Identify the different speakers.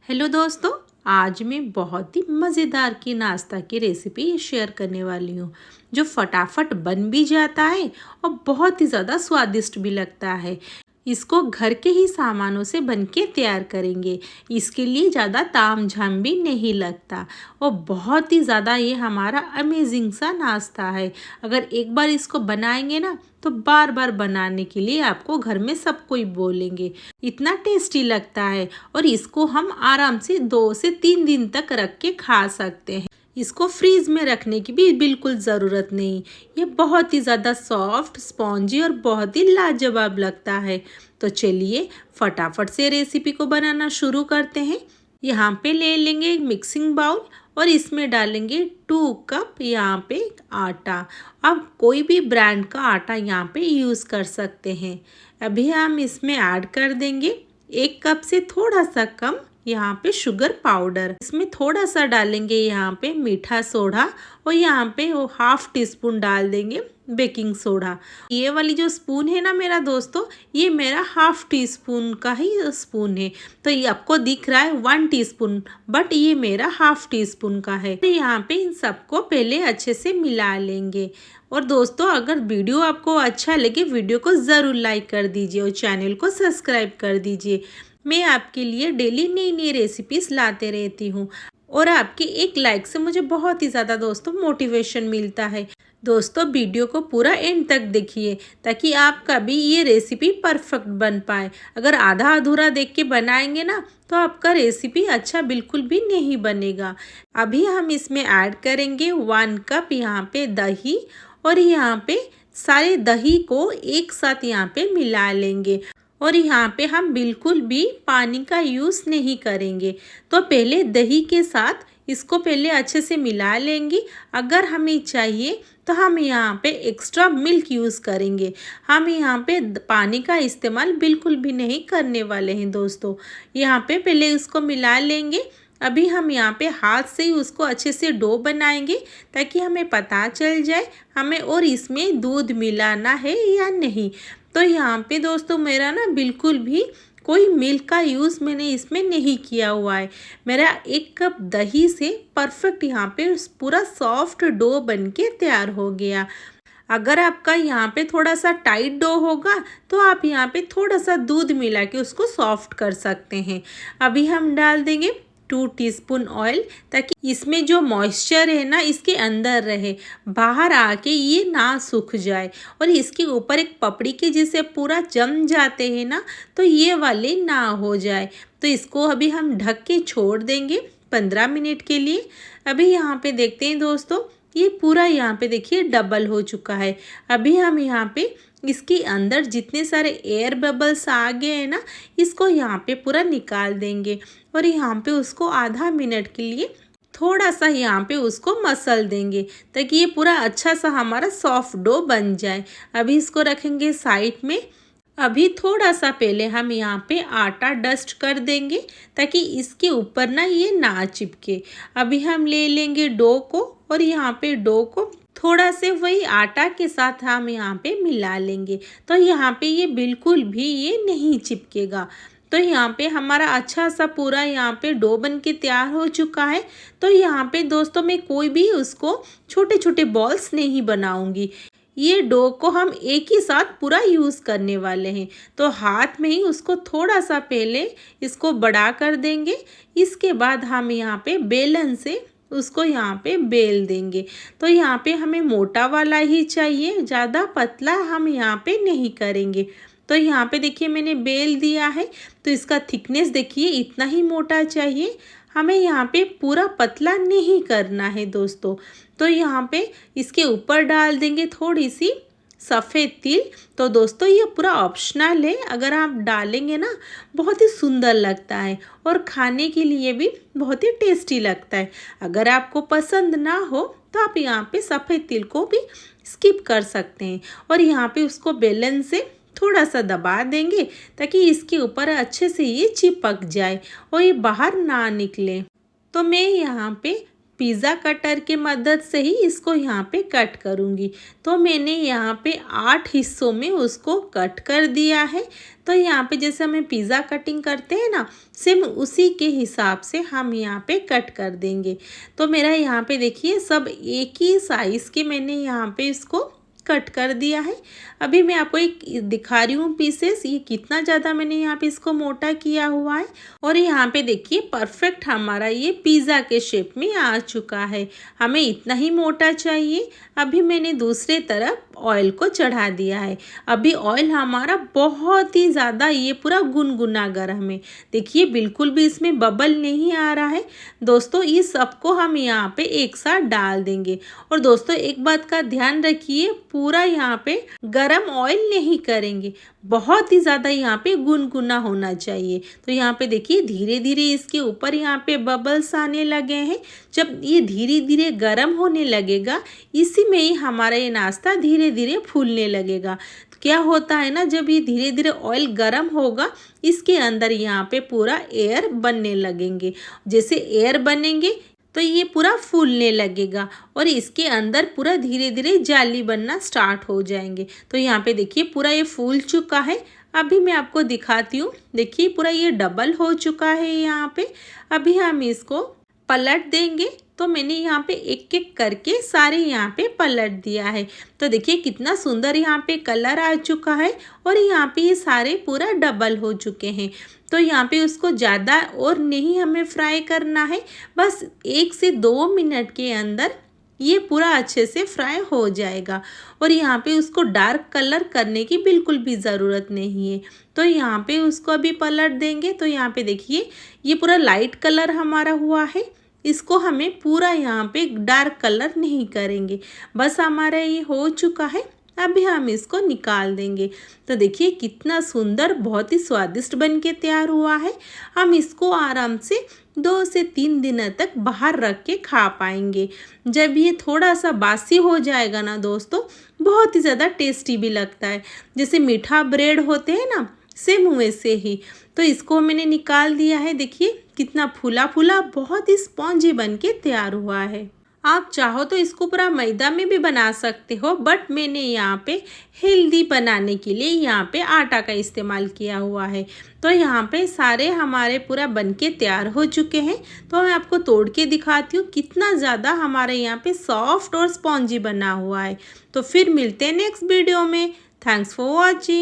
Speaker 1: Hello दोस्तों, आज मैं बहुत ही मज़ेदार की नाश्ता की रेसिपी शेयर करने वाली हूँ जो फटाफट बन भी जाता है और बहुत ही ज़्यादा स्वादिष्ट भी लगता है। इसको घर के ही सामानों से बन के तैयार करेंगे। इसके लिए ज़्यादा तामझाम भी नहीं लगता और बहुत ही ज़्यादा ये हमारा अमेजिंग सा नाश्ता है। अगर एक बार इसको बनाएंगे ना तो बार बार बनाने के लिए आपको घर में सब कोई बोलेंगे। इतना टेस्टी लगता है और इसको हम आराम से 2 से 3 दिन तक रख के खा सकते हैं। इसको फ्रीज में रखने की भी बिल्कुल ज़रूरत नहीं। ये बहुत ही ज़्यादा सॉफ्ट, स्पॉन्जी और बहुत ही लाजवाब लगता है। तो चलिए फटाफट से रेसिपी को बनाना शुरू करते हैं। यहाँ पे ले लेंगे एक मिक्सिंग बाउल और इसमें डालेंगे 2 कप यहाँ पे आटा। अब कोई भी ब्रांड का आटा यहाँ पे यूज़ कर सकते हैं। अभी हम इसमें ऐड कर देंगे 1 कप से थोड़ा सा कम यहाँ पे शुगर पाउडर। इसमें थोड़ा सा डालेंगे यहाँ पे मीठा सोडा और यहाँ पे वो 1/2 टीस्पून डाल देंगे बेकिंग सोडा। ये वाली जो स्पून है ना मेरा दोस्तों, ये मेरा 1/2 टीस्पून का ही स्पून है। तो ये आपको दिख रहा है 1 टीस्पून, बट ये मेरा 1/2 टीस्पून का है। तो यहाँ पे इन सबको पहले अच्छे से मिला लेंगे। और दोस्तों, अगर वीडियो आपको अच्छा लगे वीडियो को ज़रूर लाइक कर दीजिए और चैनल को सब्सक्राइब कर दीजिए। मैं आपके लिए डेली नई नई रेसिपीज़ लाते रहती हूँ और आपके एक लाइक से मुझे बहुत ही ज़्यादा दोस्तों मोटिवेशन मिलता है। दोस्तों, वीडियो को पूरा एंड तक देखिए ताकि आपका भी ये रेसिपी परफेक्ट बन पाए। अगर आधा अधूरा देख के बनाएंगे ना तो आपका रेसिपी अच्छा बिल्कुल भी नहीं बनेगा। अभी हम इसमें ऐड करेंगे 1 कप यहाँ पे दही और यहाँ पे सारे दही को एक साथ यहाँ पे मिला लेंगे। और यहाँ पे हम बिल्कुल भी पानी का यूज़ नहीं करेंगे। तो पहले दही के साथ इसको पहले अच्छे से मिला लेंगे। अगर हमें चाहिए तो हम यहाँ पे एक्स्ट्रा मिल्क यूज़ करेंगे। हम यहाँ पे पानी का इस्तेमाल बिल्कुल भी नहीं करने वाले हैं दोस्तों। यहाँ पे पहले इसको मिला लेंगे। अभी हम यहाँ पे हाथ से ही उसको अच्छे से डो बनाएंगे ताकि हमें पता चल जाए हमें और इसमें दूध मिलाना है या नहीं। तो यहाँ पे दोस्तों मेरा ना बिल्कुल भी कोई मिल्क का यूज़ मैंने इसमें नहीं किया हुआ है। मेरा 1 कप दही से परफेक्ट यहाँ पे पूरा सॉफ्ट डो बन के तैयार हो गया। अगर आपका यहाँ पे थोड़ा सा टाइट डो होगा तो आप यहाँ पे थोड़ा सा दूध मिला के उसको सॉफ्ट कर सकते हैं। अभी हम डाल देंगे 2 टीस्पून ऑयल ताकि इसमें जो मॉइस्चर है ना इसके अंदर रहे, बाहर आके ये ना सूख जाए। और इसके ऊपर एक पपड़ी के जैसे पूरा जम जाते हैं ना, तो ये वाले ना हो जाए। तो इसको अभी हम ढक के छोड़ देंगे 15 मिनट के लिए। अभी यहाँ पे देखते हैं दोस्तों, ये पूरा यहाँ पे देखिए डबल हो चुका है। अभी हम यहाँ पे इसके अंदर जितने सारे एयर बबल्स आ गए हैं ना, इसको यहाँ पे पूरा निकाल देंगे और यहाँ पे उसको आधा मिनट के लिए थोड़ा सा यहाँ पे उसको मसल देंगे ताकि ये पूरा अच्छा सा हमारा सॉफ्ट डो बन जाए। अभी इसको रखेंगे साइड में। अभी थोड़ा सा पहले हम यहाँ पे आटा डस्ट कर देंगे ताकि इसके ऊपर ना ये ना चिपके। अभी हम ले लेंगे डो को और यहाँ पे डो को थोड़ा से वही आटा के साथ हम यहाँ पे मिला लेंगे। तो यहाँ पे ये बिल्कुल भी ये नहीं चिपकेगा। तो यहाँ पे हमारा अच्छा सा पूरा यहाँ पे डो बन के तैयार हो चुका है। तो यहाँ पे दोस्तों मैं कोई भी उसको छोटे छोटे बॉल्स नहीं बनाऊंगी। ये डो को हम एक ही साथ पूरा यूज़ करने वाले हैं। तो हाथ में ही उसको थोड़ा सा पहले इसको बड़ा कर देंगे। इसके बाद हम यहाँ पे बेलन से उसको यहाँ पे बेल देंगे। तो यहाँ पे हमें मोटा वाला ही चाहिए, ज़्यादा पतला हम यहाँ पे नहीं करेंगे। तो यहाँ पे देखिए मैंने बेल दिया है, तो इसका थिकनेस देखिए इतना ही मोटा चाहिए। हमें यहाँ पे पूरा पतला नहीं करना है दोस्तों। तो यहाँ पे इसके ऊपर डाल देंगे थोड़ी सी सफ़ेद तिल। तो दोस्तों ये पूरा ऑप्शनल है, अगर आप डालेंगे ना बहुत ही सुंदर लगता है और खाने के लिए भी बहुत ही टेस्टी लगता है। अगर आपको पसंद ना हो तो आप यहाँ पे सफ़ेद तिल को भी स्किप कर सकते हैं। और यहाँ पे उसको बेलन से थोड़ा सा दबा देंगे ताकि इसके ऊपर अच्छे से ये चिपक जाए और ये बाहर ना निकले। तो मैं यहाँ पे पिज़्ज़ा कटर के मदद से ही इसको यहाँ पे कट करूँगी। तो मैंने यहाँ पे 8 हिस्सों में उसको कट कर दिया है। तो यहाँ पे जैसे हमें पिज़्ज़ा कटिंग करते हैं ना, सेम उसी के हिसाब से हम यहाँ पे कट कर देंगे। तो मेरा यहाँ पे देखिए सब एक ही साइज़ के मैंने यहाँ पे इसको कट कर दिया है। अभी मैं आपको एक दिखा रही हूँ पीसेस, ये कितना ज़्यादा मैंने यहाँ पे इसको मोटा किया हुआ है। और यहाँ पे देखिए परफेक्ट हमारा ये पिज़्ज़ा के शेप में आ चुका है। हमें इतना ही मोटा चाहिए। अभी मैंने दूसरे तरफ ऑयल को चढ़ा दिया है। अभी ऑयल हमारा बहुत ही ज़्यादा ये पूरा गुनगुना गर्म है। देखिए बिल्कुल भी इसमें बबल नहीं आ रहा है। दोस्तों ये सबको हम यहाँ पे एक साथ डाल देंगे। और दोस्तों एक बात का ध्यान रखिए, पूरा यहाँ पे गरम ऑयल नहीं करेंगे, बहुत ही ज़्यादा यहाँ पे गुनगुना होना चाहिए। तो यहाँ पे देखिए धीरे धीरे इसके ऊपर यहाँ पे बबल्स आने लगे हैं। जब ये धीरे धीरे गर्म होने लगेगा, इसी में ही हमारा ये नाश्ता धीरे धीरे फूलने लगेगा। क्या होता है ना, जब ये धीरे धीरे ऑयल गर्म होगा, इसके अंदर यहाँ पे पूरा एयर बनने लगेंगे। जैसे एयर बनेंगे तो ये पूरा फूलने लगेगा और इसके अंदर पूरा धीरे धीरे जाली बनना स्टार्ट हो जाएंगे। तो यहाँ पे देखिए पूरा ये फूल चुका है। अभी मैं आपको दिखाती हूँ। देखिए पूरा ये डबल हो चुका है यहाँ पे। अभी हम इसको पलट देंगे। तो मैंने यहाँ पे एक एक करके सारे यहाँ पे पलट दिया है। तो देखिए कितना सुंदर यहाँ पे कलर आ चुका है और यहाँ पे ये सारे पूरा डबल हो चुके हैं। तो यहाँ पे उसको ज़्यादा और नहीं हमें फ्राई करना है, बस 1 से 2 मिनट के अंदर ये पूरा अच्छे से फ्राई हो जाएगा। और यहाँ पे उसको डार्क कलर करने की बिल्कुल भी ज़रूरत नहीं है। तो यहाँ पे उसको अभी पलट देंगे। तो यहाँ पे देखिए ये पूरा लाइट कलर हमारा हुआ है। इसको हमें पूरा यहाँ पे डार्क कलर नहीं करेंगे, बस हमारा ये हो चुका है। अभी हम इसको निकाल देंगे। तो देखिए कितना सुंदर, बहुत ही स्वादिष्ट बन के तैयार हुआ है। हम इसको आराम से 2 से 3 दिनों तक बाहर रख के खा पाएंगे। जब ये थोड़ा सा बासी हो जाएगा ना दोस्तों, बहुत ही ज़्यादा टेस्टी भी लगता है। जैसे मीठा ब्रेड होते हैं ना, सेम वैसे ही। तो इसको मैंने निकाल दिया है। देखिए कितना फूला फूला, बहुत ही स्पॉन्जी बन के तैयार हुआ है। आप चाहो तो इसको पूरा मैदा में भी बना सकते हो, बट मैंने यहाँ पे हेल्दी बनाने के लिए यहाँ पे आटा का इस्तेमाल किया हुआ है। तो यहाँ पे सारे हमारे पूरा बन के तैयार हो चुके हैं। तो मैं आपको तोड़ के दिखाती हूँ कितना ज़्यादा हमारे यहाँ पे सॉफ्ट और स्पॉन्जी बना हुआ है। तो फिर मिलते हैं नेक्स्ट वीडियो में। Thanks for watching.